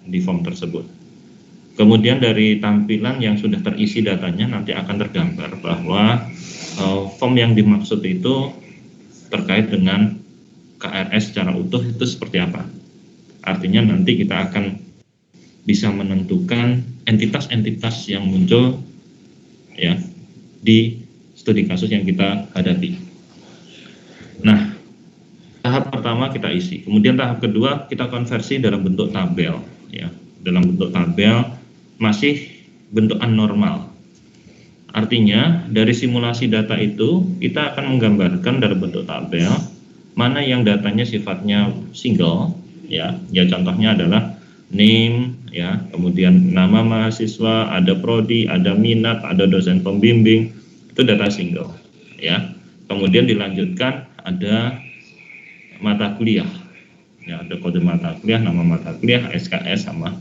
di form tersebut. Kemudian dari tampilan yang sudah terisi datanya nanti akan tergambar bahwa form yang dimaksud itu terkait dengan KRS secara utuh itu seperti apa. Artinya nanti kita akan bisa menentukan entitas-entitas yang muncul ya di studi kasus yang kita hadapi. Nah, tahap pertama kita isi, kemudian tahap kedua kita konversi dalam bentuk tabel ya. Dalam bentuk tabel masih bentukan normal. Artinya dari simulasi data itu kita akan menggambarkan dalam bentuk tabel mana yang datanya sifatnya single ya. Ya contohnya adalah name ya, kemudian nama mahasiswa, ada prodi, ada minat, ada dosen pembimbing, itu data single ya. Kemudian dilanjutkan ada mata kuliah ya, ada kode mata kuliah, nama mata kuliah, SKS sama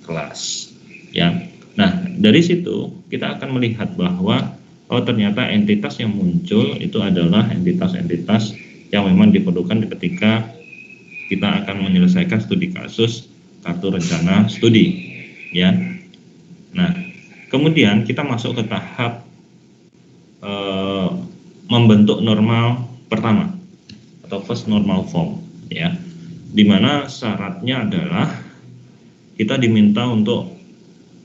kelas ya. Nah dari situ kita akan melihat bahwa oh ternyata entitas yang muncul itu adalah entitas-entitas yang memang diperlukan ketika kita akan menyelesaikan studi kasus kartu rencana studi ya. Nah kemudian kita masuk ke tahap membentuk normal pertama atau first normal form ya, dimana syaratnya adalah kita diminta untuk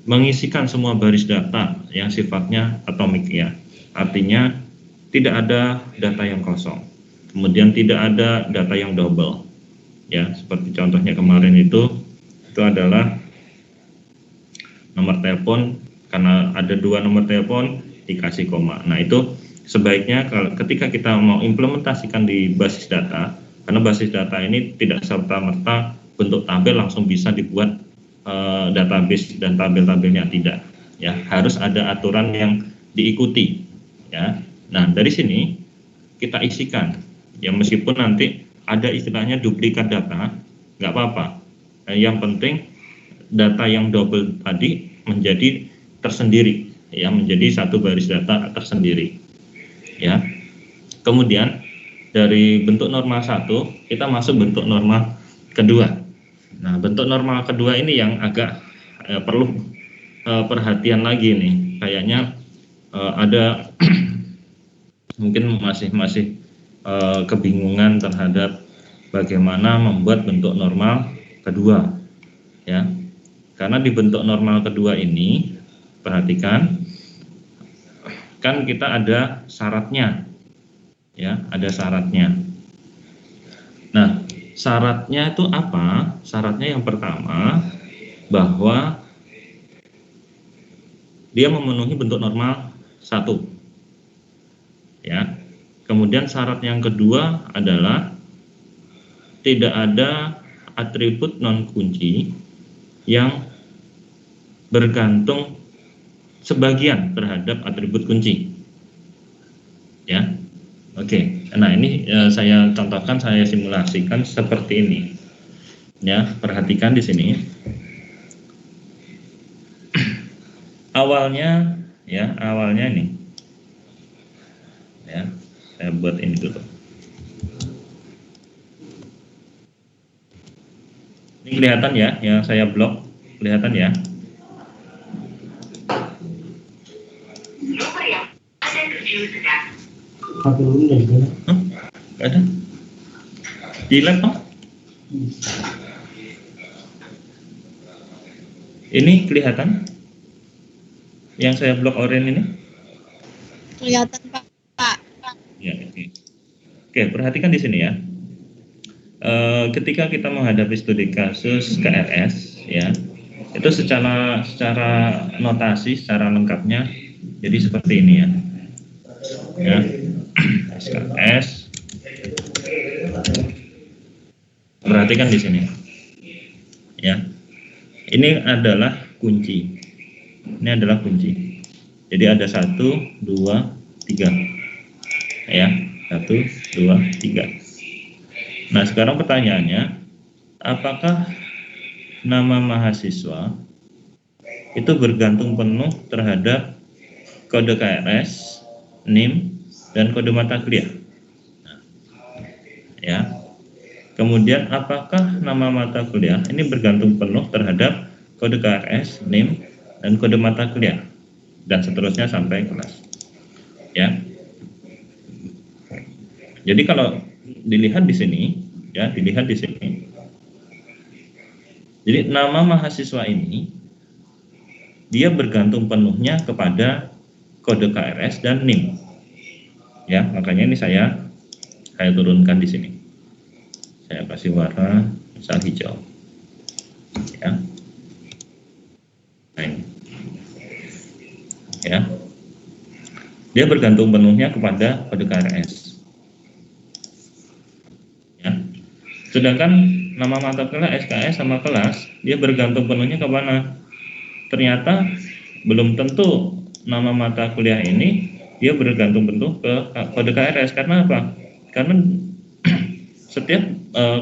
mengisikan semua baris data yang sifatnya atomik ya. Artinya tidak ada data yang kosong, kemudian tidak ada data yang double ya, seperti contohnya kemarin itu adalah nomor telepon, karena ada 2 nomor telepon dikasih koma. Nah itu sebaiknya ketika kita mau implementasikan di basis data, karena basis data ini tidak serta-merta bentuk tabel langsung bisa dibuat database dan tabel-tabelnya, tidak ya, harus ada aturan yang diikuti ya. Nah dari sini kita isikan ya, meskipun nanti ada istilahnya duplikat data nggak apa-apa, yang penting data yang double tadi menjadi tersendiri ya, menjadi satu baris data tersendiri ya. Kemudian dari bentuk normal 1 kita masuk bentuk normal kedua. Nah bentuk normal kedua ini yang agak perlu perhatian lagi nih, kayaknya ada mungkin masih kebingungan terhadap bagaimana membuat bentuk normal kedua ya. Karena di bentuk normal kedua ini perhatikan kan kita ada syaratnya ya, ada syaratnya. Nah syaratnya itu apa? Syaratnya yang pertama bahwa dia memenuhi bentuk normal 1 ya. Kemudian syarat yang kedua adalah tidak ada atribut non kunci yang bergantung sebagian terhadap atribut kunci ya. Oke, nah ini saya contohkan, saya simulasikan seperti ini ya. Perhatikan di sini awalnya ya, awalnya ini ya, saya buat ini dulu. Ini kelihatan ya, yang saya blok kelihatan ya. Gak ada di laptop. Ini kelihatan yang saya blok oranye ini? Kelihatan Pak. Ya, oke, perhatikan di sini ya. Ketika kita menghadapi studi kasus KRS ya, itu secara notasi secara lengkapnya jadi seperti ini ya. Ya, SKS. Perhatikan di sini ya. Ini adalah kunci. Ini adalah kunci. Jadi ada 1, 2, 3 ya, 1, 2, 3. Nah sekarang pertanyaannya, apakah nama mahasiswa itu bergantung penuh terhadap kode KRS, NIM, dan kode mata kuliah? Nah, ya, Kemudian apakah nama mata kuliah ini bergantung penuh terhadap kode KRS, NIM, dan kode mata kuliah, dan seterusnya sampai kelas. Ya. Jadi kalau dilihat di sini, ya, dilihat di sini. Jadi nama mahasiswa ini dia bergantung penuhnya kepada kode KRS dan NIM. Ya, makanya ini saya turunkan di sini. Saya kasih warna misal hijau. Ya. Nah, ini. Ya. Dia bergantung penuhnya kepada kode KRS. Ya. Sedangkan nama mata kuliah SKS sama kelas, dia bergantung penuhnya ke mana? Ternyata belum tentu nama mata kuliah ini dia bergantung penuh ke kode KRS. Karena apa? Karena setiap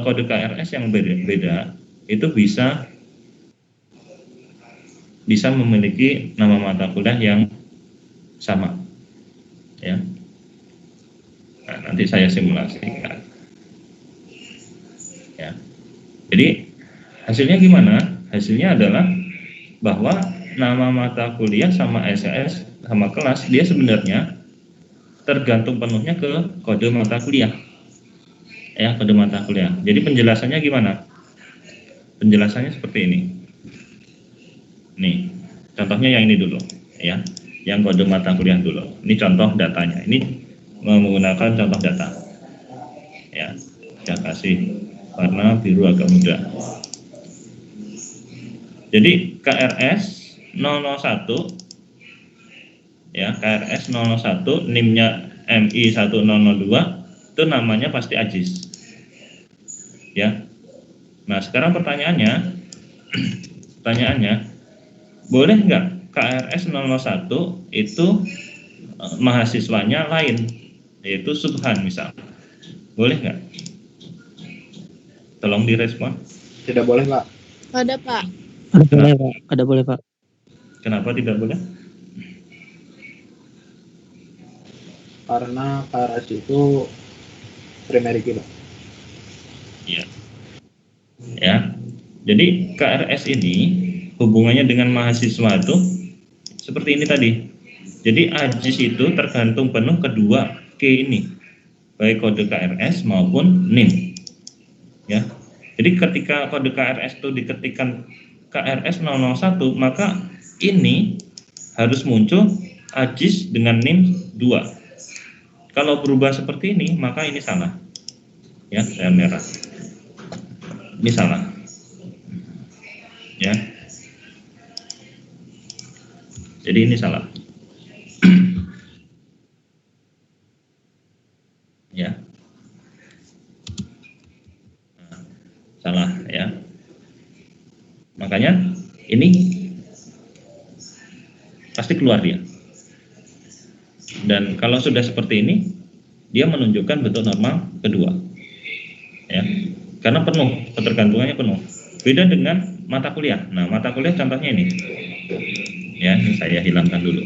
kode KRS yang beda itu bisa memiliki nama mata kuliah yang sama. Ya. Nah, nanti saya simulasikan. Ya. Jadi hasilnya gimana? Hasilnya adalah bahwa nama mata kuliah sama SKS sama kelas dia sebenarnya tergantung penuhnya ke kode mata kuliah. Ya, kode mata kuliah. Jadi penjelasannya gimana? Penjelasannya seperti ini. Nih, contohnya yang ini dulu, ya. Yang kode mata kuliah dulu. Ini contoh datanya. Ini menggunakan contoh data. Ya, saya kasih warna biru agak muda. Jadi KRS 001, ya, KRS 001, NIM-nya MI 1002, itu namanya pasti AJIS. Ya. Nah, sekarang pertanyaannya, boleh nggak KRS 001 itu mahasiswanya lain, yaitu Subhan misal? Boleh nggak? Tolong direspon. Tidak boleh, Pak. Ada, Pak. Ada boleh, Pak. Kenapa tidak boleh? Karena KRS itu primary key, Pak. Iya. Ya. Jadi KRS ini hubungannya dengan mahasiswa itu seperti ini tadi. Jadi AJIS itu tergantung penuh kedua key ini, baik kode KRS maupun NIM. Ya. Jadi ketika kode KRS itu diketikkan KRS 001, maka ini harus muncul AJIS dengan NIM 2. Kalau berubah seperti ini, maka ini salah. Ya, saya merah. Ini salah. Ya. Jadi ini salah. Ya. Nah, salah ya. Makanya ini pasti keluar dia. Dan kalau sudah seperti ini, dia menunjukkan bentuk normal kedua. Ya. Karena penuh, ketergantungannya penuh. Beda dengan mata kuliah. Nah, mata kuliah contohnya ini. Ya, ini saya hilangkan dulu.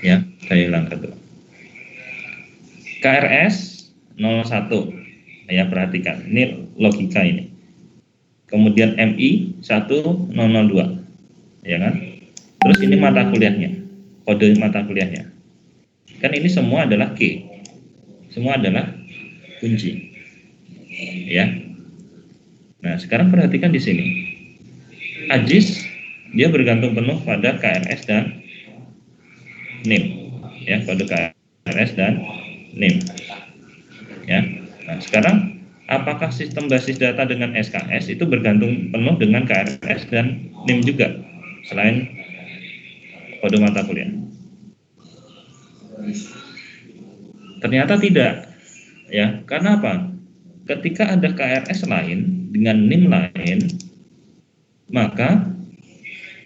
Ya, saya hilangkan dulu. KRS 01. Ya, perhatikan. Ini logika ini. Kemudian MI 1002. Ya kan? Terus ini mata kuliahnya. Kode mata kuliahnya. Kan ini semua adalah key. Semua adalah kunci. Ya. Nah, sekarang perhatikan di sini. AJIS dia bergantung penuh pada KRS dan NIM. Ya, kode KRS dan NIM. Ya. Nah, sekarang apakah sistem basis data dengan SKS itu bergantung penuh dengan KRS dan NIM juga selain kode mata kuliah? Ternyata tidak. Ya, karena apa? Ketika ada KRS lain dengan NIM lain, maka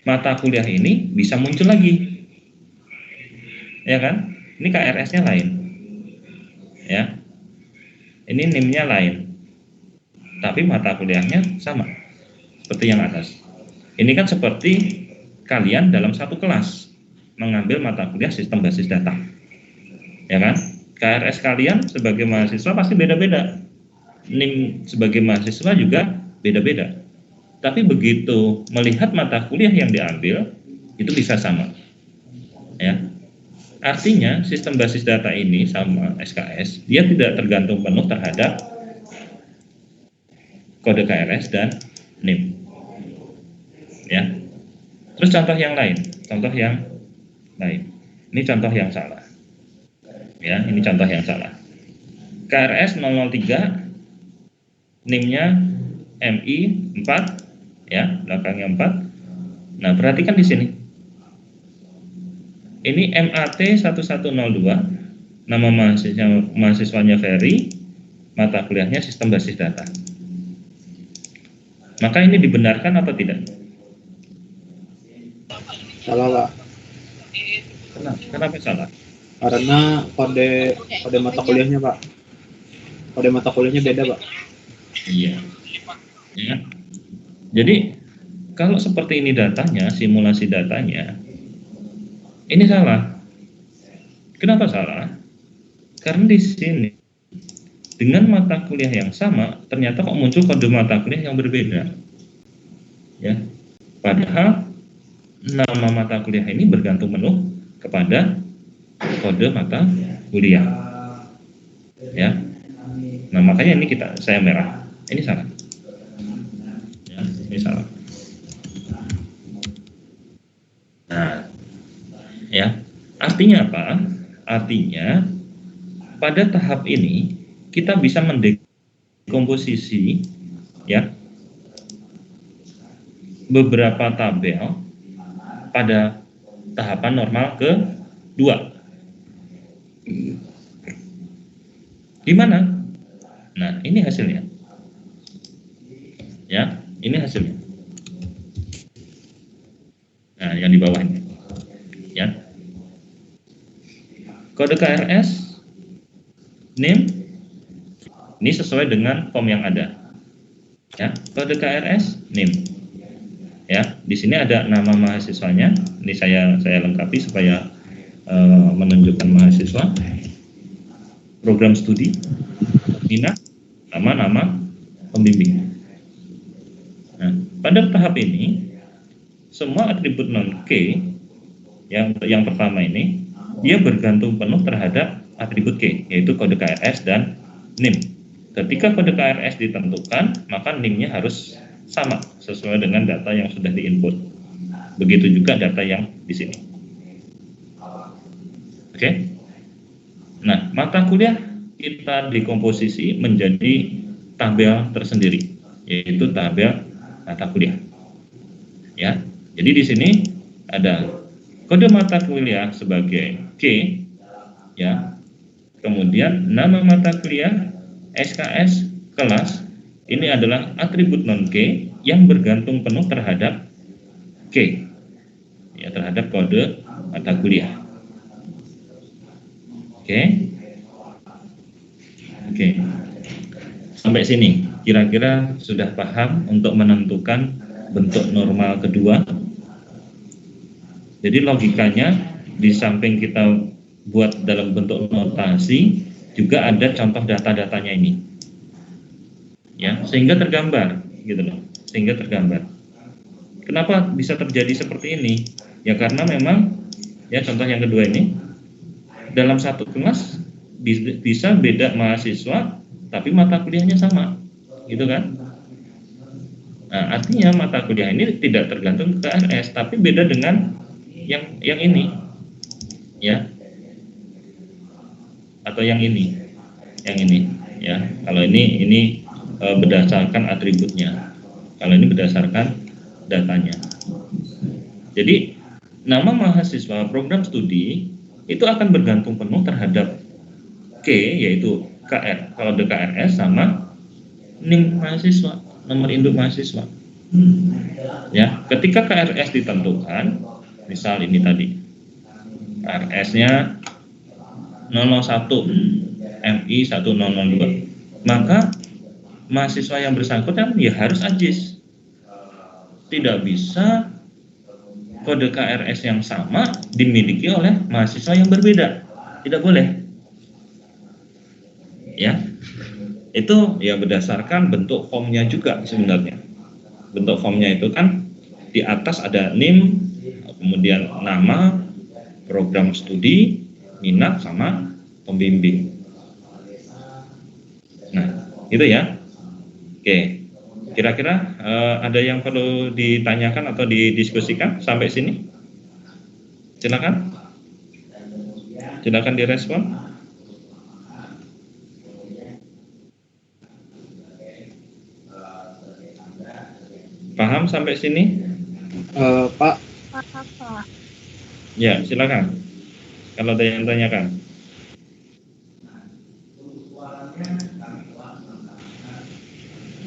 mata kuliah ini bisa muncul lagi. Ya kan? Ini KRS-nya lain. Ya. Ini NIM-nya lain. Tapi mata kuliahnya sama. Seperti yang atas. Ini kan seperti kalian dalam satu kelas mengambil mata kuliah sistem basis data. Ya kan? KRS kalian sebagai mahasiswa pasti beda-beda. NIM sebagai mahasiswa juga beda-beda. Tapi begitu melihat mata kuliah yang diambil, itu bisa sama. Ya. Artinya sistem basis data ini sama SKS, dia tidak tergantung penuh terhadap kode KRS dan NIM. Ya. Terus contoh yang lain. Ini contoh yang salah. Ya, ini contoh yang salah. KRS 003 NIM-nya MI 4 ya, belakangnya 4. Nah, perhatikan di sini. Ini MAT 1102, nama mahasiswanya Ferry, mata kuliahnya sistem basis data. Maka ini dibenarkan atau tidak? Salah, Pak. Kenapa salah? Karena kode mata kuliahnya, Pak. Kode mata kuliahnya beda, Pak. Iya. Ya. Jadi kalau seperti ini datanya, simulasi datanya, ini salah. Kenapa salah? Karena di sini dengan mata kuliah yang sama, ternyata kok muncul kode mata kuliah yang berbeda. Ya. Padahal nama mata kuliah ini bergantung penuh kepada kode mata kuliah. Ya. Nah, makanya ini saya merah. Ini salah. Ya, ini salah. Nah, ya. Artinya apa? Artinya pada tahap ini kita bisa mendekomposisi ya beberapa tabel pada tahapan normal kedua. Gimana? Nah, ini hasilnya. Ya, ini hasilnya. Nah, yang di bawahnya. Ya. Kode KRS NIM ini sesuai dengan form yang ada. Ya, kode KRS NIM. Ya, di sini ada nama mahasiswanya. Ini saya lengkapi supaya menunjukkan mahasiswa. Program studi, minat, nama pembimbing. Nah, pada tahap ini semua atribut non K yang pertama ini dia bergantung penuh terhadap atribut K, yaitu kode KRS dan NIM. Ketika kode KRS ditentukan, maka NIM-nya harus sama sesuai dengan data yang sudah diinput. Begitu juga data yang di sini. Oke. Nah, mata kuliah kita dekomposisi menjadi tabel tersendiri, yaitu tabel mata kuliah. Ya. Jadi di sini ada kode mata kuliah sebagai K, ya. Kemudian nama mata kuliah SKS kelas ini adalah atribut non K yang bergantung penuh terhadap K, ya, terhadap kode mata kuliah. Oke. Sampai sini kira-kira sudah paham untuk menentukan bentuk normal kedua. Jadi logikanya di samping kita buat dalam bentuk notasi, juga ada contoh data-datanya ini. Ya, sehingga tergambar gitu loh. Sehingga tergambar. Kenapa bisa terjadi seperti ini? Ya karena memang ya contoh yang kedua ini dalam satu kelas bisa beda mahasiswa tapi mata kuliahnya sama. Gitu kan? Nah, artinya mata kuliah ini tidak tergantung ke KRS tapi beda dengan yang ini. Ya. Atau yang ini. Yang ini, ya. Kalau ini berdasarkan atributnya. Kalau ini berdasarkan datanya. Jadi nama mahasiswa program studi itu akan bergantung penuh terhadap K, yaitu kode KRS sama NIM mahasiswa, nomor induk mahasiswa. Ya, ketika KRS ditentukan, misal ini tadi KRS-nya 001 MI 1002, maka mahasiswa yang bersangkutan ya harus AJIS. Tidak bisa kode KRS yang sama dimiliki oleh mahasiswa yang berbeda. Tidak boleh. Ya. Itu ya berdasarkan bentuk formnya juga sebenarnya. Bentuk formnya itu kan di atas ada NIM, kemudian nama, program studi, minat, sama pembimbing. Nah, itu ya. Oke, kira-kira ada yang perlu ditanyakan atau didiskusikan sampai sini? Silakan. Silakan direspon. Paham sampai sini? Pak, Pak. Ya, silakan. Kalau ada yang tanyakan.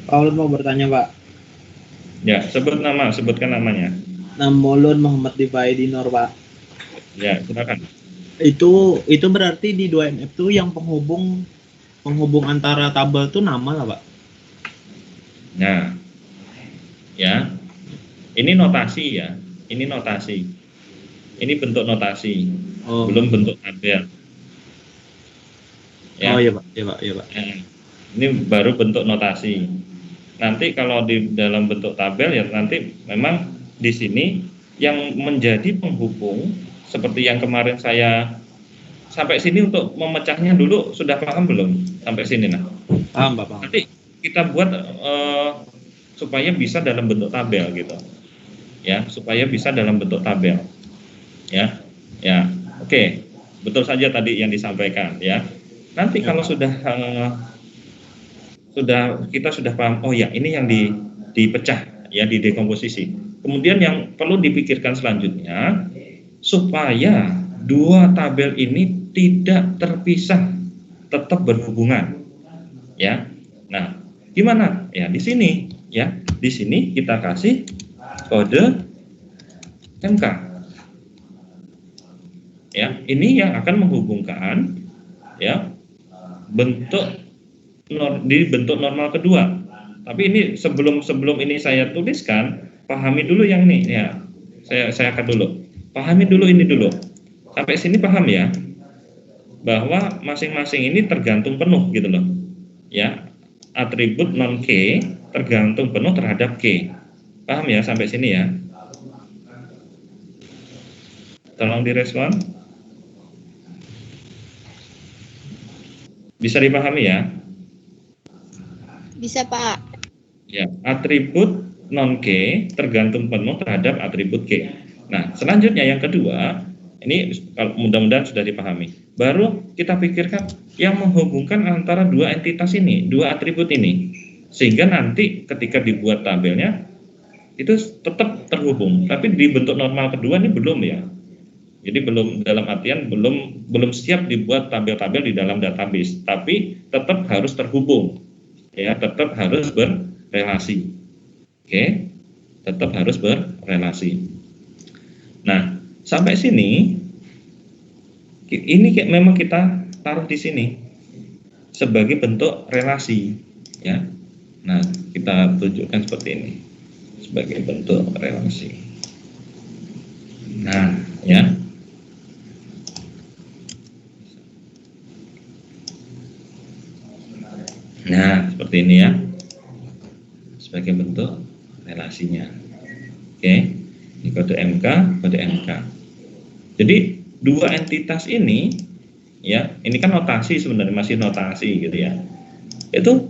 Pak Ulun mau bertanya Pak. Ya, sebutkan namanya. Namolun Muhammad Difaidinor Pak. Ya, silakan. Itu berarti di 2MF itu yang penghubung antara tabel itu nama lah Pak. Nah, ya, ini notasi ya. Ini notasi. Ini bentuk notasi, belum bentuk tabel. Ya. Oh iya Pak, iya Pak. Ini baru bentuk notasi. Nanti kalau di dalam bentuk tabel ya nanti memang di sini yang menjadi penghubung seperti yang kemarin saya sampai sini untuk memecahnya dulu sudah paham belum sampai sini nah? Paham Pak, paham. Nanti kita buat supaya bisa dalam bentuk tabel gitu. Ya, supaya bisa dalam bentuk tabel. Ya. Ya. Oke. Betul saja tadi yang disampaikan ya. Nanti kalau sudah kita sudah paham, oh ya ini yang dipecah ya, didekomposisi. Kemudian yang perlu dipikirkan selanjutnya supaya dua tabel ini tidak terpisah, tetap berhubungan. Ya. Nah, gimana? Ya di sini ya. Di sini kita kasih kode MK. Ya, ini yang akan menghubungkan ya di bentuk normal kedua. Tapi ini sebelum ini saya tuliskan, pahami dulu yang ini ya. Saya akan dulu. Pahami dulu ini dulu. Sampai sini paham ya? Bahwa masing-masing ini tergantung penuh gitu loh. Ya. Atribut non K tergantung penuh terhadap K. Paham ya sampai sini ya? Tolong direspon. Bisa dipahami ya? Bisa Pak. Ya, atribut non K tergantung penuh terhadap atribut K. Nah, selanjutnya yang kedua, ini kalau mudah-mudahan sudah dipahami. Baru kita pikirkan yang menghubungkan antara dua entitas ini, dua atribut ini. Sehingga nanti ketika dibuat tabelnya itu tetap terhubung. Tapi di bentuk normal kedua ini belum ya. Jadi belum, dalam artian belum siap dibuat tabel-tabel di dalam database, tapi tetap harus terhubung. Ya, tetap harus berrelasi. Oke, tetap harus berrelasi. Nah, sampai sini ini memang kita taruh di sini sebagai bentuk relasi, ya. Nah, kita tunjukkan seperti ini sebagai bentuk relasi. Nah, ya. Nah, seperti ini ya. Sebagai bentuk relasinya. Oke. Ini kode MK, kode MK. Jadi, dua entitas ini ya, ini kan notasi sebenarnya, masih notasi gitu ya. Itu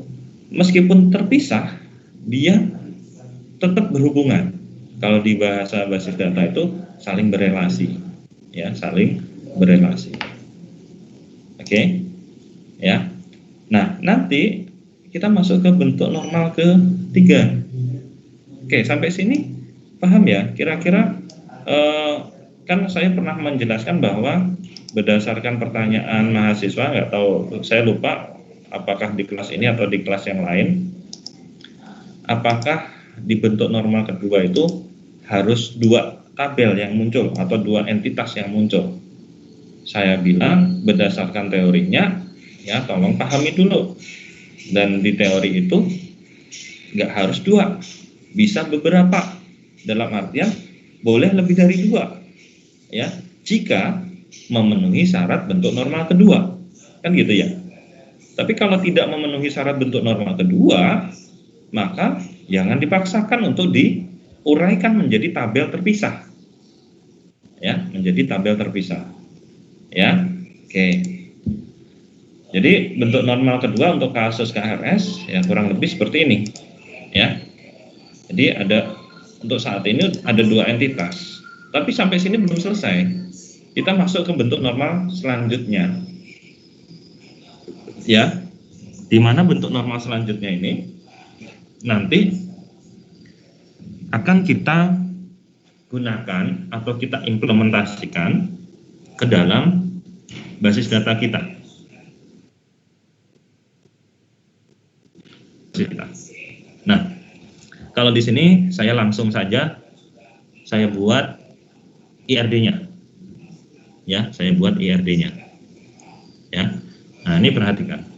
meskipun terpisah, dia tetap berhubungan. Kalau di bahasa basis data itu saling berelasi. Ya, saling berelasi. Oke. Ya. Nah, nanti kita masuk ke bentuk normal ketiga. Oke, sampai sini paham ya? Kira-kira kan saya pernah menjelaskan bahwa berdasarkan pertanyaan mahasiswa, nggak tahu, saya lupa apakah di kelas ini atau di kelas yang lain, apakah di bentuk normal kedua itu harus dua tabel yang muncul atau dua entitas yang muncul. Saya bilang berdasarkan teorinya, ya tolong pahami dulu. Dan di teori itu nggak harus dua, bisa beberapa. Dalam artian boleh lebih dari dua, ya jika memenuhi syarat bentuk normal kedua, kan gitu ya. Tapi kalau tidak memenuhi syarat bentuk normal kedua, maka jangan dipaksakan untuk diuraikan menjadi tabel terpisah. Ya, menjadi tabel terpisah. Ya. Oke. Jadi bentuk normal kedua untuk kasus KRS ya kurang lebih seperti ini. Ya. Jadi untuk saat ini ada 2 entitas. Tapi sampai sini belum selesai. Kita masuk ke bentuk normal selanjutnya. Ya, di mana bentuk normal selanjutnya ini nanti akan kita gunakan atau kita implementasikan ke dalam basis data kita. Nah, kalau di sini saya langsung saja saya buat IRD-nya. Ya, saya buat IRD-nya. Ya. Nah, ini perhatikan.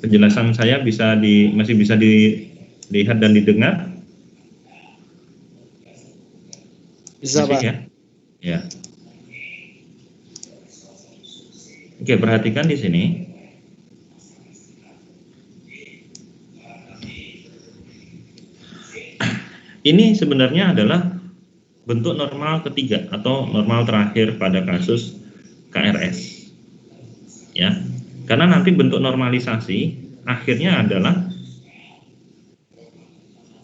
Penjelasan saya masih bisa dilihat dan didengar? Bisa, masih, Pak. ya? Ya. Oke, perhatikan di sini. Ini sebenarnya adalah bentuk normal ketiga atau normal terakhir pada kasus KRS. Ya. Karena nanti bentuk normalisasi akhirnya adalah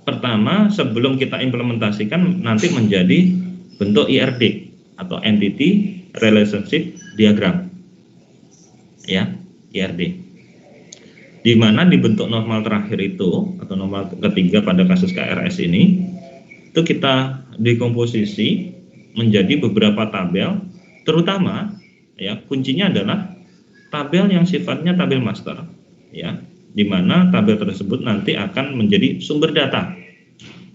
pertama sebelum kita implementasikan nanti menjadi bentuk IRD atau Entity Relationship Diagram. Ya, IRD. Di mana di bentuk normal terakhir itu atau normal ketiga pada kasus KRS ini itu kita dekomposisi menjadi beberapa tabel, terutama ya kuncinya adalah tabel yang sifatnya tabel master, ya, di mana tabel tersebut nanti akan menjadi sumber data,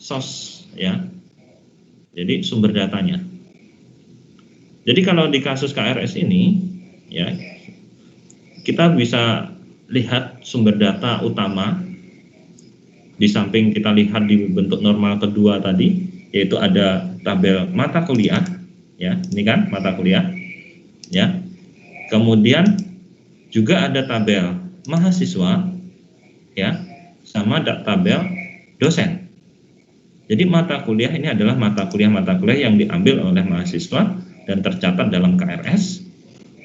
source, ya. Jadi sumber datanya. Jadi kalau di kasus KRS ini, ya, kita bisa lihat sumber data utama. Di samping kita lihat di bentuk normal kedua tadi, yaitu ada tabel mata kuliah, ya, ini kan mata kuliah, ya. Kemudian juga ada tabel mahasiswa, ya, sama tabel dosen. Jadi mata kuliah ini adalah mata kuliah yang diambil oleh mahasiswa dan tercatat dalam KRS.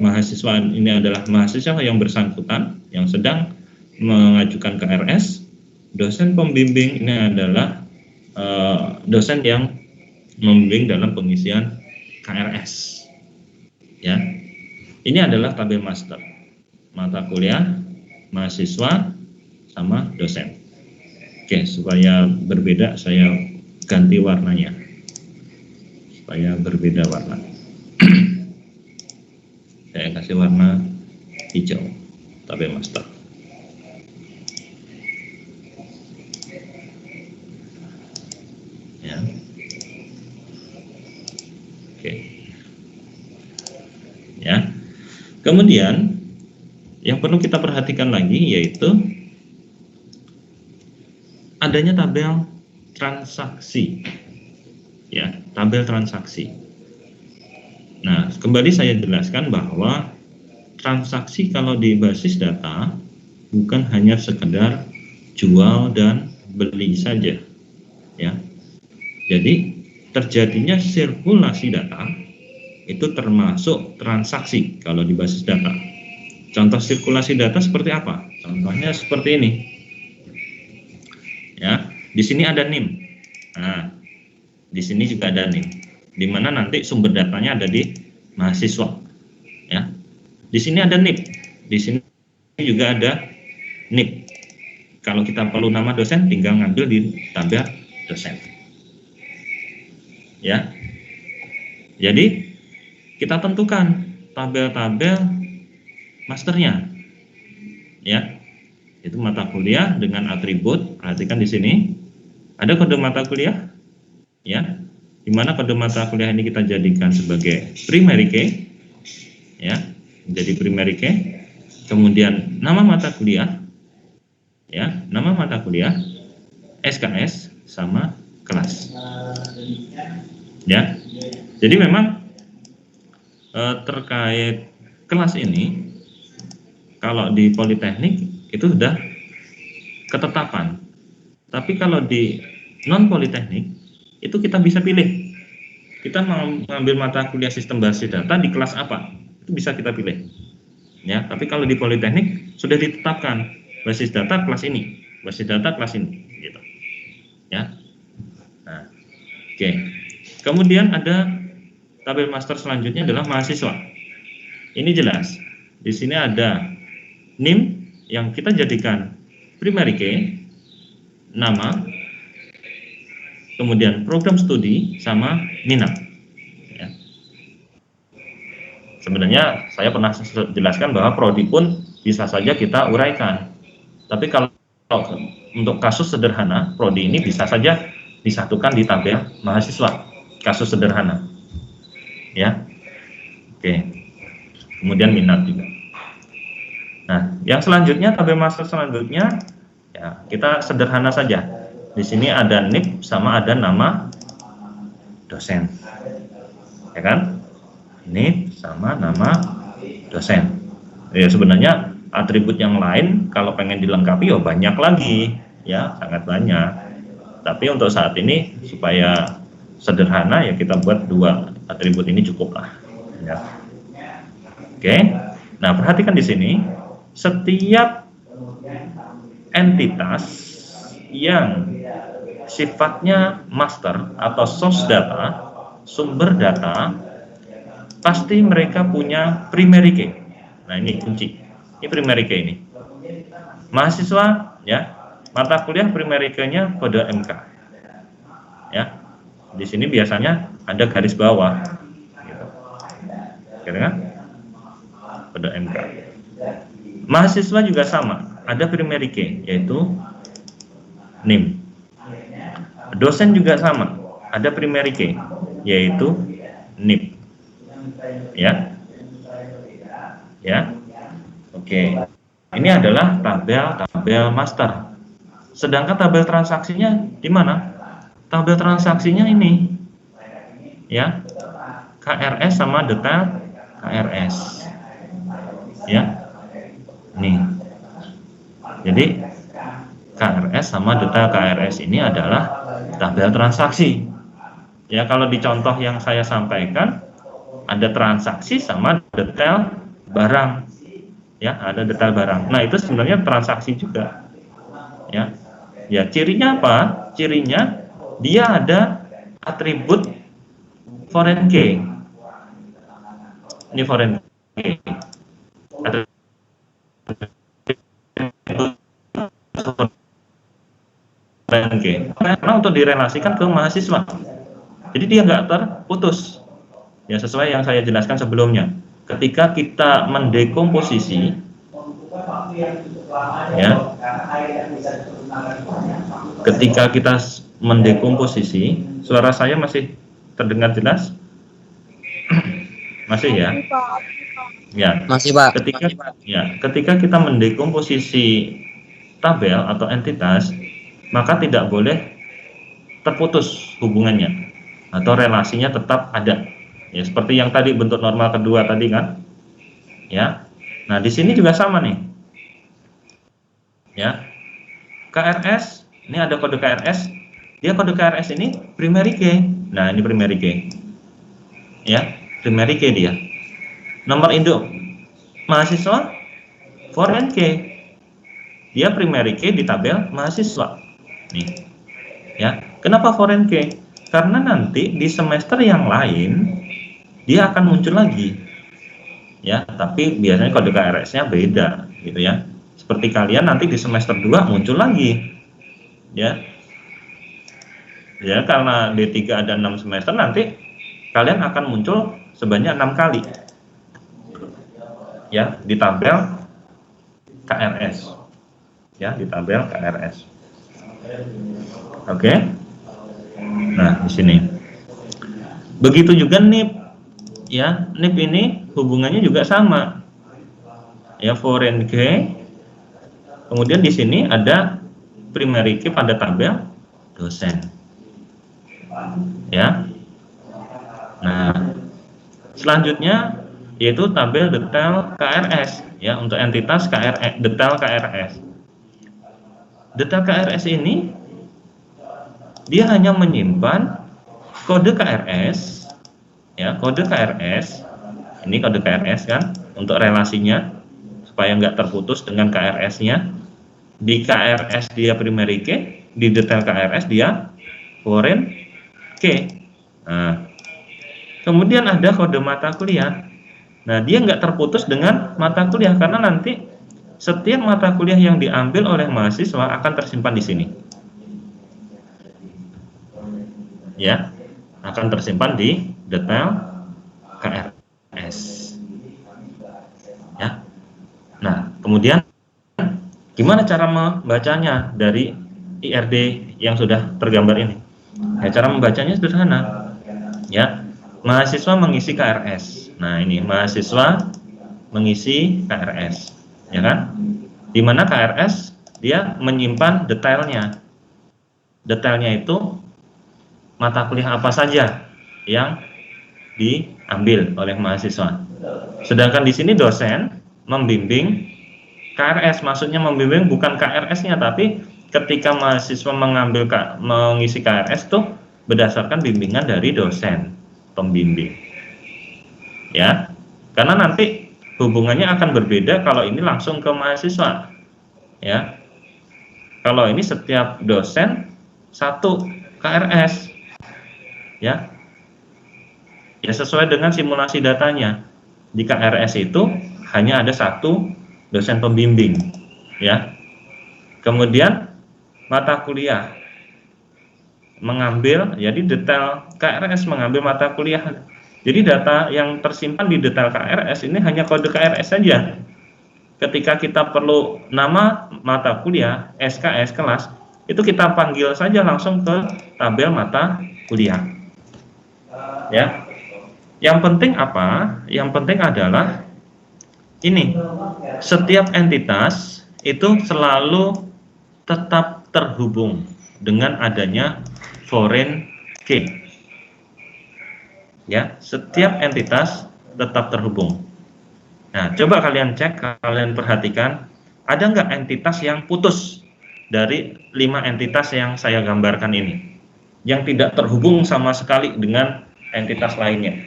Mahasiswa ini adalah mahasiswa yang bersangkutan yang sedang mengajukan KRS. Dosen pembimbing ini adalah dosen yang membimbing dalam pengisian KRS. Ya, ini adalah tabel master. Mata kuliah, mahasiswa, sama dosen. Oke, supaya berbeda saya ganti warnanya. Supaya berbeda warna. Saya kasih warna hijau, tabel master. Ya. Oke. Ya. Kemudian yang perlu kita perhatikan lagi yaitu adanya tabel transaksi. Ya, tabel transaksi. Nah, kembali saya jelaskan bahwa transaksi kalau di basis data bukan hanya sekedar jual dan beli saja. Ya. Jadi, terjadinya sirkulasi data itu termasuk transaksi kalau di basis data. Contoh sirkulasi data seperti apa? Contohnya seperti ini. Ya, di sini ada NIM. Nah, di sini juga ada NIM. Di mana nanti sumber datanya ada di mahasiswa. Ya. Di sini ada NIP. Di sini juga ada NIP. Kalau kita perlu nama dosen, tinggal ngambil di tabel dosen. Ya. Jadi kita tentukan tabel-tabel masternya, ya, itu mata kuliah dengan atribut. Perhatikan di sini ada kode mata kuliah, ya, di mana kode mata kuliah ini kita jadikan sebagai primary key, ya, menjadi primary key. Kemudian nama mata kuliah, ya, nama mata kuliah, SKS sama kelas, ya. Jadi memang terkait kelas ini, kalau di Politeknik itu sudah ketetapan. Tapi kalau di non Politeknik itu kita bisa pilih. Kita mau mengambil mata kuliah sistem basis data di kelas apa, itu bisa kita pilih. Ya, tapi kalau di Politeknik sudah ditetapkan basis data kelas ini, basis data kelas ini, gitu. Ya. Nah, oke. Kemudian ada tabel master selanjutnya adalah mahasiswa. Ini jelas. Di sini ada NIM yang kita jadikan primary key, nama, kemudian program studi sama minat. Ya. Sebenarnya saya pernah jelaskan bahwa prodi pun bisa saja kita uraikan. Tapi kalau untuk kasus sederhana, prodi ini bisa saja disatukan di tabel mahasiswa. Kasus sederhana. Ya. Oke. Kemudian minat juga. Nah, yang selanjutnya tabel master selanjutnya ya, kita sederhana saja. Di sini ada NIP sama ada nama dosen. Ya kan? NIP sama nama dosen. Ya sebenarnya atribut yang lain kalau pengen dilengkapi ya banyak lagi, ya, sangat banyak. Tapi untuk saat ini supaya sederhana ya kita buat 2 atribut ini cukup lah. Ya. Oke. Nah, perhatikan di sini setiap entitas yang sifatnya master atau source data, sumber data, pasti mereka punya primary key. Nah, ini kunci. Ini primary key ini. Mahasiswa, ya, mata kuliah primary key-nya kode MK. Ya. Di sini biasanya ada garis bawah. Gitu. Gitu kan? Kode MK. Mahasiswa juga sama, ada primary key, yaitu NIM. Dosen juga sama, ada primary key, yaitu NIP. Ya, ya, oke. Ini adalah tabel master. Sedangkan tabel transaksinya di mana? Tabel transaksinya ini, ya, KRS sama detail KRS. Ya, nih. Jadi KRS sama detail KRS ini adalah tabel transaksi. Ya, kalau di contoh yang saya sampaikan ada transaksi sama detail barang. Ya, ada detail barang. Nah, itu sebenarnya transaksi juga. Ya. Ya, cirinya apa? Cirinya dia ada atribut foreign key. Ini foreign key. Ada karena untuk direlasikan ke mahasiswa, jadi dia nggak terputus, ya, sesuai yang saya jelaskan sebelumnya. Ketika kita mendekomposisi, ya, ketika kita mendekomposisi, suara saya masih terdengar jelas? Masih ya? Ya. Masih, Pak. Ketika kita mendekomposisi tabel atau entitas, maka tidak boleh terputus hubungannya atau relasinya tetap ada. Ya, seperti yang tadi bentuk normal kedua tadi kan. Ya. Nah, di sini juga sama nih. Ya. KRS, ini ada kode KRS. Dia kode KRS ini primary key. Nah, ini primary key. Ya, primary key dia. Nomor induk mahasiswa foreign key. Dia primary key di tabel mahasiswa. Nih. Ya, kenapa foreign key? Karena nanti di semester yang lain dia akan muncul lagi. Ya, tapi biasanya kode KRS-nya beda gitu ya. Seperti kalian nanti di semester 2 muncul lagi. Ya. Ya, karena D3 ada 6 semester, nanti kalian akan muncul sebanyak 6 kali. Ya, di tabel KRS. Ya, di tabel KRS. Oke. Nah, di sini. Begitu juga NIP. Ya, NIP ini hubungannya juga sama. Ya, foreign key. Kemudian di sini ada primary key pada tabel dosen. Ya. Nah, selanjutnya yaitu tabel detail KRS ya, untuk entitas detail KRS. Detail KRS ini dia hanya menyimpan kode KRS ya, kode KRS. Ini kode KRS kan untuk relasinya supaya nggak terputus dengan KRS-nya. Di KRS dia primary key, di detail KRS dia foreign key. Nah, kemudian ada kode mata kuliah. Nah, dia nggak terputus dengan mata kuliah karena nanti setiap mata kuliah yang diambil oleh mahasiswa akan tersimpan di sini. Ya, akan tersimpan di detail KRS. Ya. Nah, kemudian gimana cara membacanya dari IRD yang sudah tergambar ini? Ya, cara membacanya sederhana. Ya, mahasiswa mengisi KRS. Nah, ini mahasiswa mengisi KRS, ya kan? Di mana KRS dia menyimpan detailnya. Detailnya itu mata kuliah apa saja yang diambil oleh mahasiswa. Sedangkan di sini dosen membimbing KRS, maksudnya membimbing bukan KRS-nya, tapi ketika mahasiswa mengisi KRS itu berdasarkan bimbingan dari dosen pembimbing. Ya, karena nanti hubungannya akan berbeda kalau ini langsung ke mahasiswa. Ya, kalau ini setiap dosen satu KRS. Ya, ya sesuai dengan simulasi datanya. Di KRS itu hanya ada satu dosen pembimbing. Ya, kemudian mata kuliah mengambil, jadi detail KRS mengambil mata kuliah. Jadi data yang tersimpan di detail KRS ini hanya kode KRS saja. Ketika kita perlu nama mata kuliah, SKS kelas, itu kita panggil saja langsung ke tabel mata kuliah. Ya. Yang penting apa? Yang penting adalah ini. Setiap entitas itu selalu tetap terhubung dengan adanya foreign key. Ya, setiap entitas tetap terhubung. Nah, coba kalian cek, kalian perhatikan, ada nggak entitas yang putus dari 5 entitas yang saya gambarkan ini, yang tidak terhubung sama sekali dengan entitas lainnya?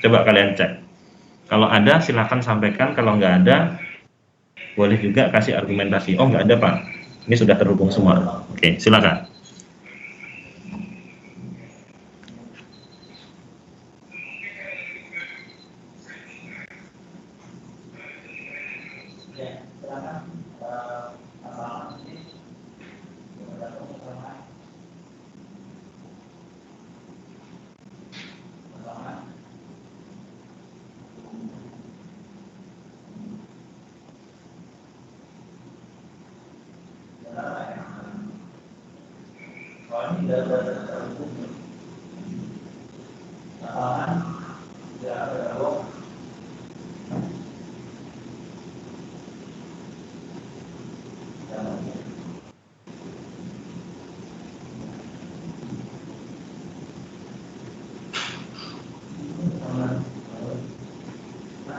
Coba kalian cek. Kalau ada, silakan sampaikan. Kalau nggak ada, boleh juga kasih argumentasi. Oh, nggak ada, Pak. Ini sudah terhubung semua. Oke, silakan.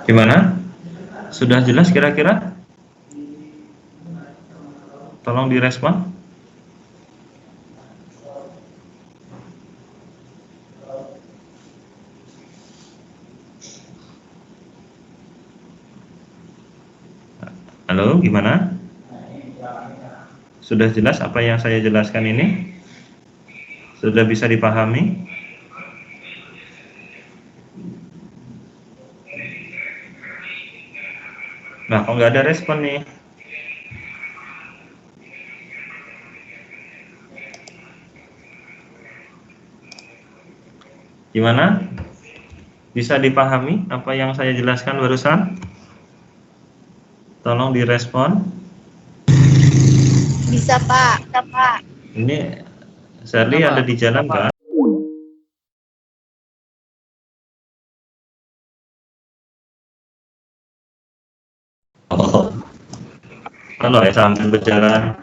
Gimana? Sudah jelas kira-kira? Tolong direspon. Halo, gimana? Sudah jelas apa yang saya jelaskan ini? Sudah bisa dipahami? Nah, kok nggak ada respon nih? Gimana? Bisa dipahami apa yang saya jelaskan barusan? Tolong direspon. Bisa, Pak. Bisa, Pak. Ini Sherly ada di jalan, Pak? Oh, kalau ya sambil berjalan.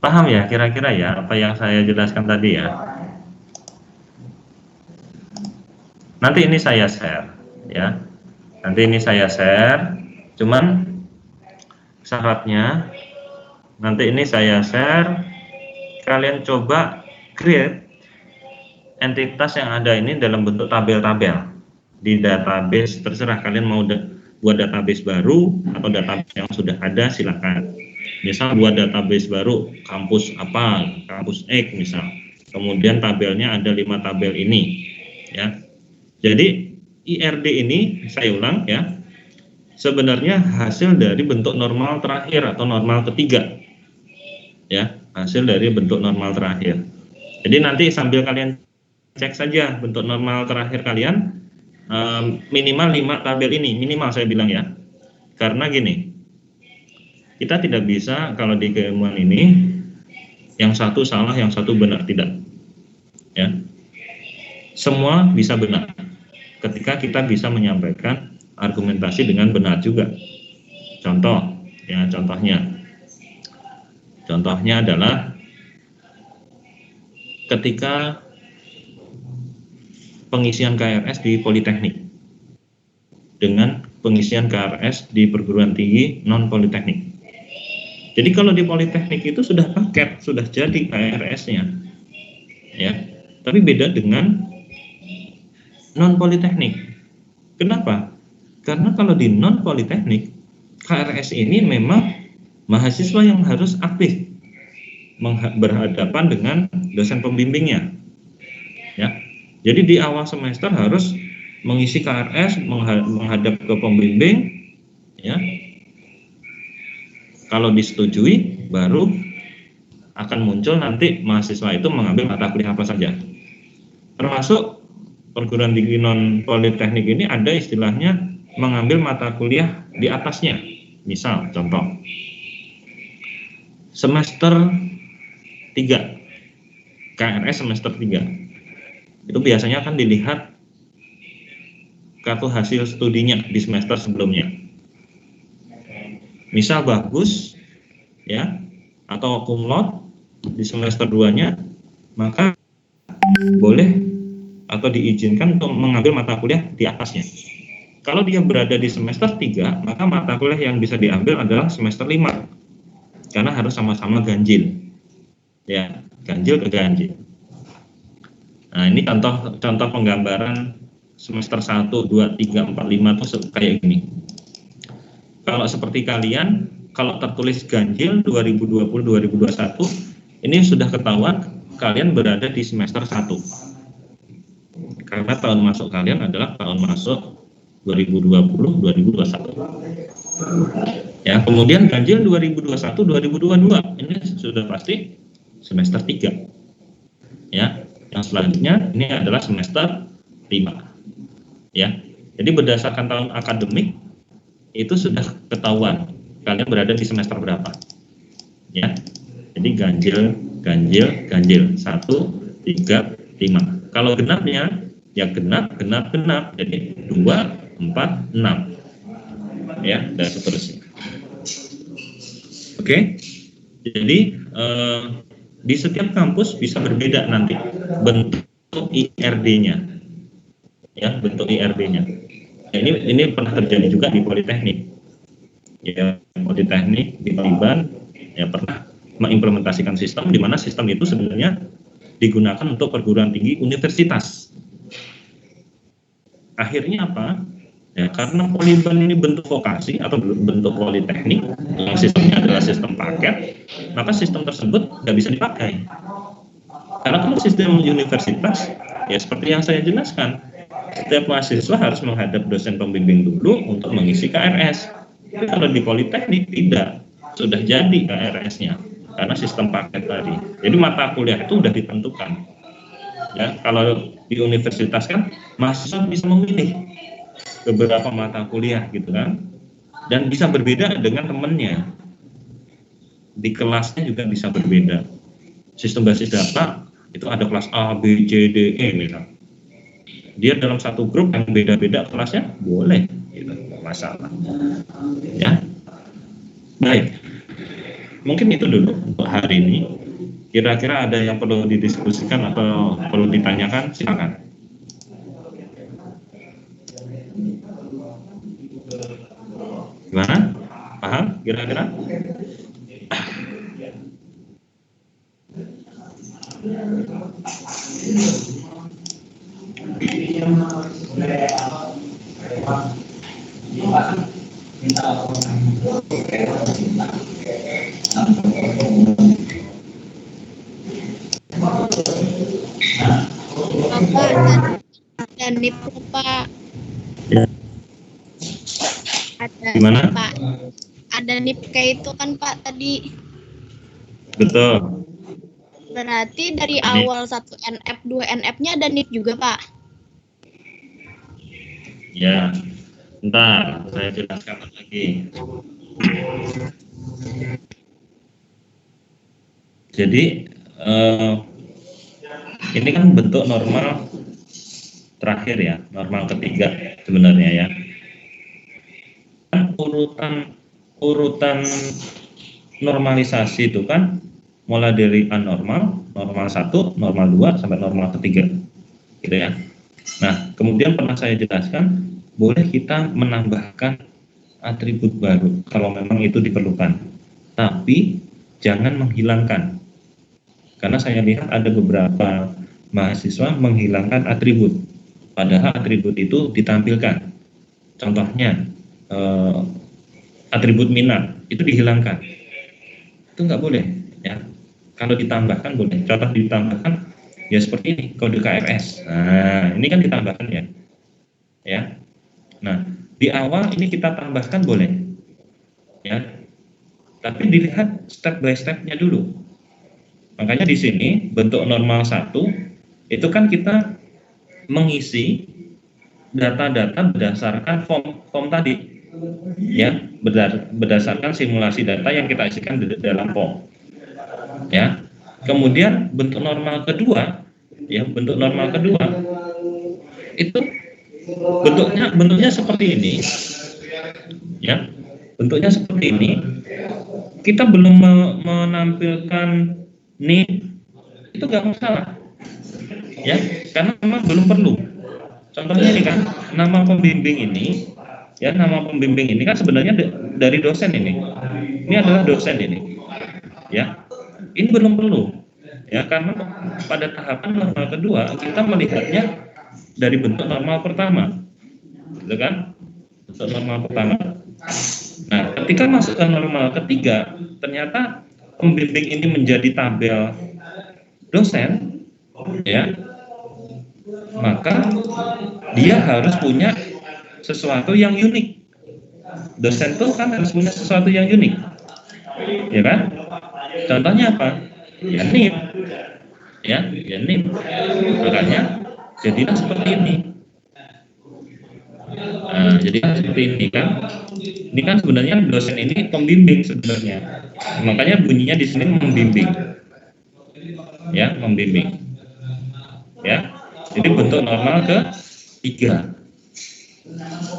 Paham ya kira-kira ya apa yang saya jelaskan tadi ya? Nanti ini saya share, ya. Nanti ini saya share. Cuman syaratnya nanti ini saya share. Kalian coba create entitas yang ada ini dalam bentuk tabel-tabel di database, terserah kalian mau buat database baru atau database yang sudah ada, silakan. Misal buat database baru kampus apa, kampus X misal, kemudian tabelnya ada 5 tabel ini, ya. Jadi IRD ini, saya ulang ya, sebenarnya hasil dari bentuk normal terakhir atau normal ketiga, ya, hasil dari bentuk normal terakhir. Jadi nanti sambil kalian cek saja bentuk normal terakhir kalian, minimal 5 tabel ini, minimal saya bilang ya. Karena gini, kita tidak bisa kalau di keilmuan ini yang satu salah, yang satu benar, tidak. Ya. Semua bisa benar ketika kita bisa menyampaikan argumentasi dengan benar juga. Contoh, ya, contohnya adalah ketika pengisian KRS di Politeknik dengan pengisian KRS di perguruan tinggi non Politeknik. Jadi kalau di Politeknik itu sudah paket, sudah jadi KRS-nya, ya. Tapi beda dengan non Politeknik. Kenapa? Karena kalau di non Politeknik, KRS ini memang mahasiswa yang harus aktif berhadapan dengan dosen pembimbingnya, ya. Jadi di awal semester harus mengisi KRS, menghadap ke pembimbing, ya. Kalau disetujui, baru akan muncul nanti mahasiswa itu mengambil mata kuliah apa saja. Termasuk perguruan tinggi non Politeknik ini ada istilahnya mengambil mata kuliah di atasnya. Misal, contoh, semester 3, KRS semester 3. Itu biasanya akan dilihat kartu hasil studinya di semester sebelumnya. Misal bagus, ya, atau cum laude di semester 2-nya, maka boleh atau diizinkan untuk mengambil mata kuliah di atasnya. Kalau dia berada di semester 3, maka mata kuliah yang bisa diambil adalah semester 5. Karena harus sama-sama ganjil. Ya, ganjil ke ganjil. Nah, ini contoh penggambaran semester 1, 2, 3, 4, 5 itu kayak gini. Kalau seperti kalian, kalau tertulis ganjil 2020-2021, ini sudah ketahuan kalian berada di semester 1. Karena tahun masuk kalian adalah tahun masuk 2020-2021. Ya, kemudian ganjil 2021-2022, ini sudah pasti semester 3. Ya. Yang selanjutnya ini adalah semester 5. Ya. Jadi berdasarkan tahun akademik itu sudah ketahuan kalian berada di semester berapa. Ya. Jadi ganjil 1, 3, 5. Kalau genapnya ya genap. Jadi 2, 4, 6. Ya, dan seterusnya. Oke. Jadi di setiap kampus bisa berbeda nanti bentuk IRD-nya, ya, bentuk IRD-nya. Nah, ini pernah terjadi juga di Politeknik, ya, Politeknik di Taliban, ya, pernah mengimplementasikan sistem di mana sistem itu sebenarnya digunakan untuk perguruan tinggi universitas. Akhirnya apa? Ya, karena Poliban ini bentuk vokasi atau bentuk politeknik, yang sistemnya adalah sistem paket, maka sistem tersebut nggak bisa dipakai. Karena kalau sistem universitas, ya seperti yang saya jelaskan, setiap mahasiswa harus menghadap dosen pembimbing dulu untuk mengisi KRS. Tapi kalau di Politeknik tidak, sudah jadi KRS-nya, karena sistem paket tadi. Jadi mata kuliah itu sudah ditentukan. Ya, kalau di universitas kan mahasiswa bisa memilih beberapa mata kuliah gitu kan, dan bisa berbeda dengan temannya. Di kelasnya juga bisa berbeda. Sistem basis data itu ada kelas A, B, C, D, E misal. Dia dalam satu grup yang beda-beda kelasnya boleh, gitu, nggak masalah. Ya, baik. Mungkin itu dulu untuk hari ini. Kira-kira ada yang perlu didiskusikan atau perlu ditanyakan, silakan. paham kira-kira? Bapak ada NIP Pak. Ya. Ada Gimana? Pak. Ada NIP kayak itu kan Pak tadi. Betul. Berarti dari NIP. awal 1 NF, 2 NF-nya ada NIP juga Pak. Ya, bentar, saya jelaskan lagi. Jadi, ini kan bentuk normal terakhir ya, normal ketiga sebenarnya ya. Kan urutan normalisasi itu kan mulai dari anormal, normal 1, normal 2, sampai normal ketiga. Gitu ya. Nah, kemudian pernah saya jelaskan, boleh kita menambahkan atribut baru kalau memang itu diperlukan. Tapi jangan menghilangkan. Karena saya lihat ada beberapa mahasiswa menghilangkan atribut. Padahal atribut itu ditampilkan. Contohnya, atribut minat itu dihilangkan. Itu nggak boleh. Ya. Kalau ditambahkan boleh. Contoh ditambahkan, ya seperti ini, kode KRS. Nah, ini kan ditambahkan ya. Ya. Nah, di awal ini kita tambahkan boleh. Ya. Tapi dilihat step by step-nya dulu. Makanya di sini bentuk normal 1 itu kan kita mengisi data-data berdasarkan form tadi. Ya, berdasarkan simulasi data yang kita isikan di dalam form. Ya. Kemudian bentuk normal kedua, ya, bentuk normal kedua itu bentuknya seperti ini. Ya. Bentuknya seperti ini. Kita belum menampilkan NIP, itu nggak masalah. Ya, karena memang belum perlu. Contohnya ini kan, nama pembimbing ini, ya, nama pembimbing ini kan sebenarnya dari dosen ini. Ini adalah dosen ini. Ya. Ini belum perlu. Ya, karena pada tahapan normal kedua kita melihatnya dari bentuk normal pertama. Gitu kan? Bentuk normal pertama. Nah, ketika masuk ke normal ketiga, ternyata pembimbing ini menjadi tabel dosen, ya, maka dia harus punya sesuatu yang unik. Dosen tuh kan harus punya sesuatu yang unik, ya kan? Contohnya apa? Ya NIP, ya NIP. Makanya jadilah seperti ini. Nah, jadi seperti ini kan. Ini kan sebenarnya dosen ini pembimbing sebenarnya. Makanya bunyinya di sini membimbing. Ya, membimbing. Ya. Jadi bentuk normal ke-3.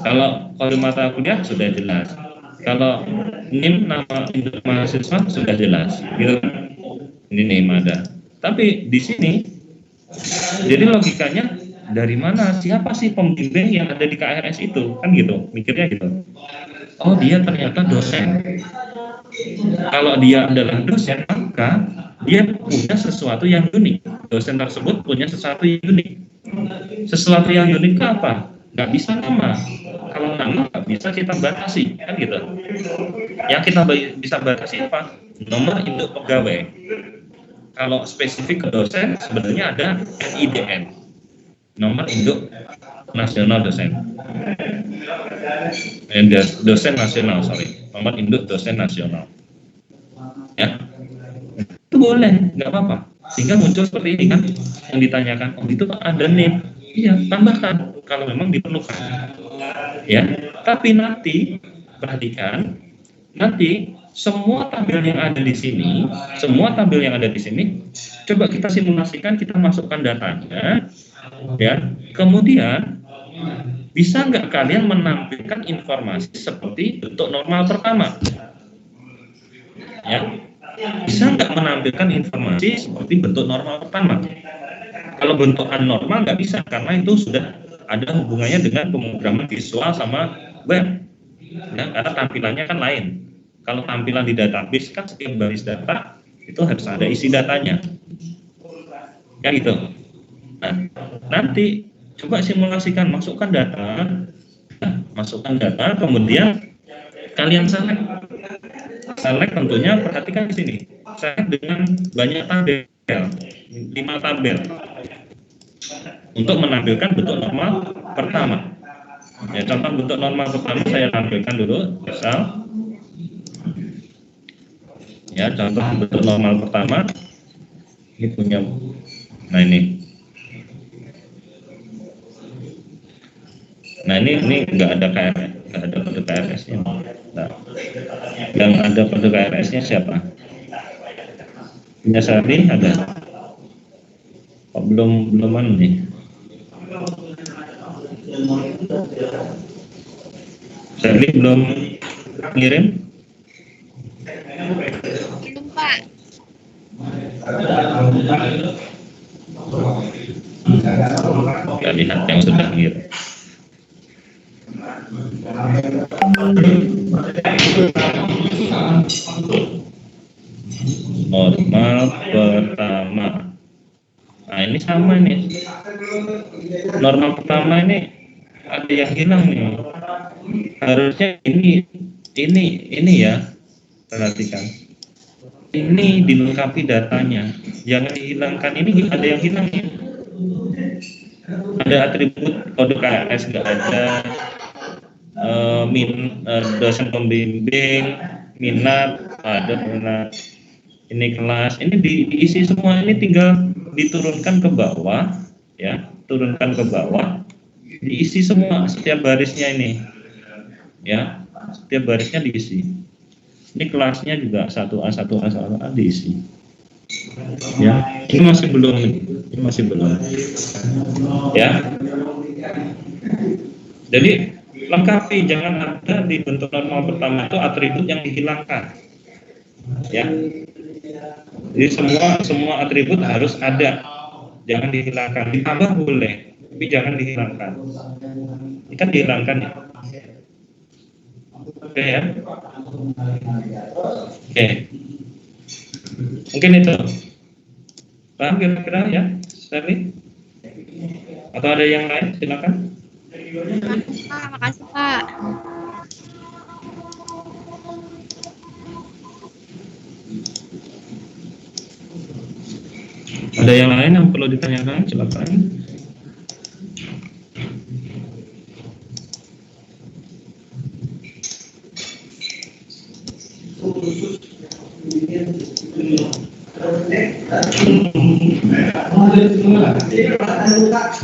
Kalau kode mata kuliah sudah jelas. Kalau NIM nama induk mahasiswa sudah jelas. Gitu kan? Ini NIM ada. Tapi di sini jadi logikanya dari mana, siapa sih pembimbing yang ada di KRS itu, kan gitu, mikirnya gitu. Oh, dia ternyata dosen. Kalau dia adalah dosen, maka dia punya sesuatu yang unik. Dosen tersebut punya sesuatu yang unik. Sesuatu yang unik itu apa? Nggak bisa nama. Kalau nama nggak bisa kita batasi, kan gitu. Yang kita bisa batasi apa? Nomor induk pegawai. Kalau spesifik ke dosen, sebenarnya ada NIDN, nomor induk nasional dosen. Dosen nasional, nomor induk dosen nasional. Ya, itu boleh, nggak apa-apa. Sehingga muncul seperti ini kan, yang ditanyakan, oh itu ada NIP, iya tambahkan kalau memang diperlukan. Ya, tapi nanti perhatikan, nanti semua tabel yang ada di sini, coba kita simulasikan, kita masukkan datanya, ya. Kemudian bisa nggak kalian menampilkan informasi seperti bentuk normal pertama? Ya, bisa nggak menampilkan informasi seperti bentuk normal pertama? Kalau bentuk anormal nggak bisa, karena itu sudah ada hubungannya dengan pemrograman visual sama web, ya, karena tampilannya kan lain. kalau tampilan di database kan setiap baris data itu harus ada isi datanya. Ya gitu. Nah, nanti coba simulasikan, masukkan data, kemudian kalian select tentunya, perhatikan di sini, select dengan banyak tabel, 5 tabel, untuk menampilkan bentuk normal pertama. Ya, contoh bentuk normal pertama saya tampilkan dulu, misal. Ya, contoh bentuk normal pertama, ini punya, nah ini. Nah ini nggak ada kode KRS-nya. Nah, yang ada kode KRS-nya siapa? Punya Sardi ada? Kok belum anu nih? Sardi belum ngirim? Belum Pak. Ya, lihat yang sudah ngirim. Normal pertama. Nah ini sama nih. Normal pertama ini ada yang hilang nih. Harusnya ini ya. Perhatikan. Ini dilengkapi datanya. Jangan dihilangkan. Ini ada yang hilang ya. Ada atribut kode KRS nggak ada. Dosen pembimbing, minat, ada minat, ini kelas, ini diisi semua, ini tinggal diturunkan ke bawah, ya, turunkan ke bawah, diisi semua setiap barisnya ini, ya, setiap barisnya diisi. Ini kelasnya juga 1A, 1A, 1A diisi, ya. Ini masih belum, ya. Jadi lengkapi, jangan ada di bentuk normal pertama itu atribut yang dihilangkan, ya. Jadi semua atribut harus ada, jangan dihilangkan. Ditambah boleh, tapi jangan dihilangkan. Ini kan dihilangkan ya. Oke ya. Oke. Mungkin itu. Paham kira-kira ya, Sally? Atau ada yang lain? Silakan. Pak, makasih Pak. Ada yang lain yang perlu ditanyakan? Silakan.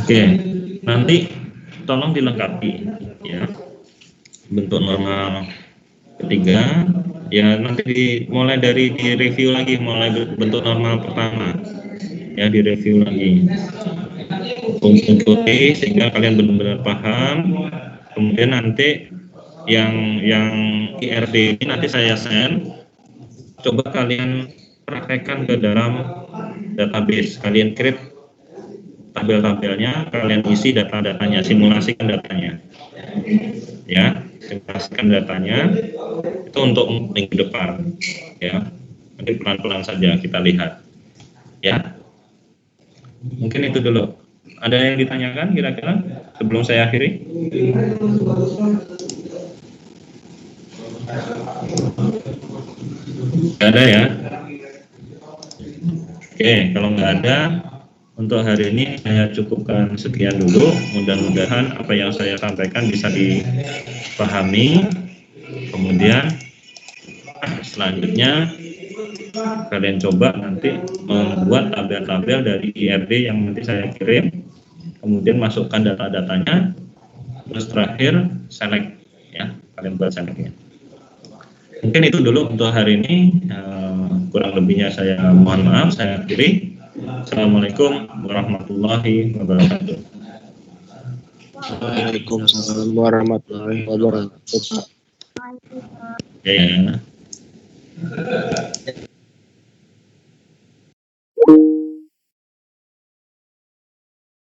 Oke, nanti tolong dilengkapi ya. Bentuk normal ketiga ya, nanti mulai dari di review lagi, mulai bentuk normal pertama ya, di review lagi untuk sehingga kalian benar-benar paham. Kemudian nanti yang IRD ini nanti saya send, coba kalian praktekkan ke dalam database, kalian create tabel-tabelnya, kalian isi data-datanya, simulasikan datanya ya, simulasikan datanya itu untuk minggu depan ya. Nanti pelan-pelan saja kita lihat ya. Mungkin itu dulu. Ada yang ditanyakan kira-kira sebelum saya akhiri? Nggak ada ya? Oke, kalau nggak ada, untuk hari ini saya cukupkan sekian dulu. Mudah-mudahan apa yang saya sampaikan bisa dipahami. Kemudian selanjutnya kalian coba nanti membuat tabel-tabel dari IRD yang nanti saya kirim, kemudian masukkan data-datanya, terus terakhir select ya, kalian buat selectnya. Mungkin itu dulu untuk hari ini. Kurang lebihnya saya mohon maaf, saya akhiri. Assalamualaikum warahmatullahi wabarakatuh. Waalaikumsalam warahmatullahi wabarakatuh. Ya.